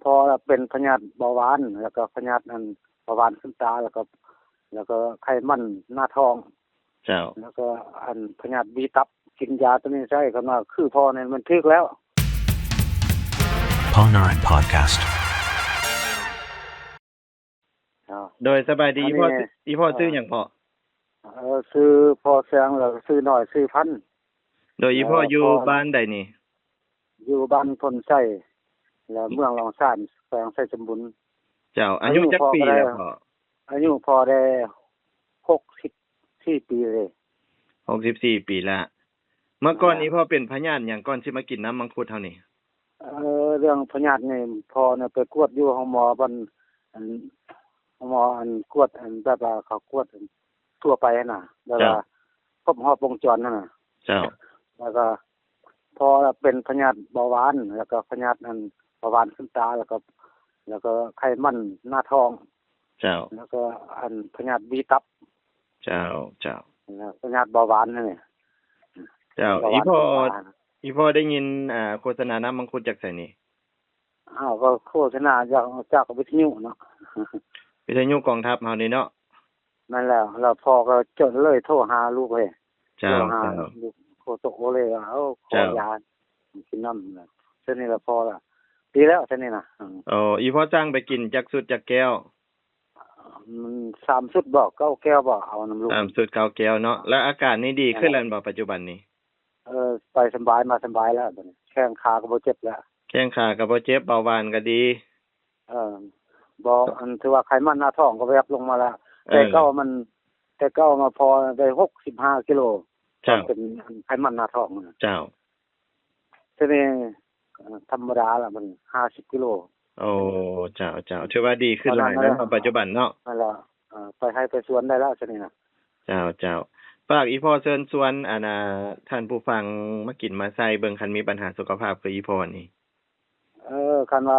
พอเป็นพยาธิเบาหวานแล้วก็พยาธิเบาหวานขึ้นตาแล้วก็ไขมันหน้าท้องเจ้าแล้วก็พยาธิบีตับกินยาตัวนี้ใช้ก็ว่าคือพอเนี่ยมันถึกแล้ว Panarin Podcast โดยสบายดีพ่อซื้อหยังพ่อซื้อพอแสงแล้วซื้อน้อยซื้อพันโดยอีพ่ออยู่บ้านใดนี่อยู่บ้านพลไส้แล้วเมืองรองซ่านแขวงไสสมบุญเจ้าอายุจักปีแล้วพ่ออายุพอได้64ปีเลย64ปีแล้วเมื่อก่อนนี้พ่อเป็นพยาธิหยังก่อนสิมากินน้ำมังคุดเฮานี่เรื่องพยาธินี่พอน่ะไปกวดอยู่ห้องหมอบันหมอกวดแบบว่าเขากวดทั่วไปน่ะแล้วก็ครบรอบวงจรนั่นน่ะเจ้าแล้วก็พอเป็นพยาธิเบาหวานแล้วก็พยาธิเบาหวานขึ้นตาแล้วก็ไขมันหน้าท้องเจ้าแล้วก็พยาธิบีตับเจ้าพยาธิเบาหวานนี่เจ้าอีพ่อได้ยินโฆษณาน้ำมังคุดจากไสนี่ก็โฆษณาจากวิทยุเนาะวิทยุกองทัพเฮานี่เนาะนั่นแหละแล้วพ่อก็จดเลยโทรหาลูกเว้ยเจ้าลูกโทรตกเลยขอยากินน้ำนะเท่านี้ละพอละดีแล้วเท่านี้นะอีพ่อจ้างไปกินจักสุดจักแก้วมัน3สุดบ่9แก้วบ่เอาน้ำลูก3สุด9แก้วเนาะแล้วอาการนี่ดีขึ้นแล้วบ่ปัจจุบันนี้ไปสบายมาสบายแล้วบัดนี้แข้งขาก็บ่เจ็บแล้วแข้งขาก็บ่เจ็บเบาหวานก็ดีบ่ถือว่าไขมันหน้าท้องก็แวบลงมาแล้วแต่เก่ามาพอได้65กิโลเป็นไขมันหน้าท้องเจ้าทีนี้ธรรมดาล่ะมัน50กิโลโอ้เจ้าถือว่าดีขึ้นหลายแล้วปัจจุบันเนาะนั่นล่ะไปให้ไปสวนได้แล้วซั่นนี่น่ะเจ้าฝากอีพ่อเชิญชวนท่านผู้ฟังมากินมาใส่เบิ่งคันมีปัญหาสุขภาพคืออีพ่อนี่คันว่า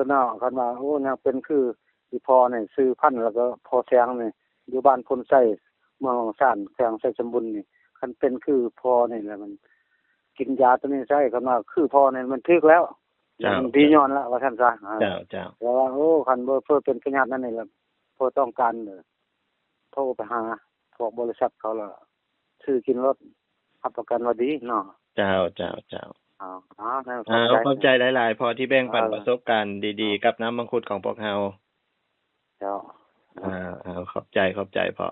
เนาะคันว่าโอ้ยังเป็นคืออีพ่อนี่ซื้อพันธุ์แล้วก็พอแสงนี่อยู่บ้านพลไส้เมืองซ่านแขวงไสสมบุญนี่คันเป็นคือพ่อนี่แหละมันกินยาตัวนี้ใช้คันว่าคือพ่อนี่มันถึกแล้วมันดีย้อนแล้วว่าซั่นซะเจ้าแล้วว่าโอ้คันบ่เพิ่นเป็นพยาธินั่นนี่ล่ะพอต้องการโทรไปหาพวกบริษัทเขาล่ะซื้อกินรถรับประกันว่าดีเนาะเจ้าขอบใจหลายๆพอที่แบ่งปันประสบการณ์ดีๆกับน้ำมังคุดของพวกเฮาเจ้าขอบใจพอ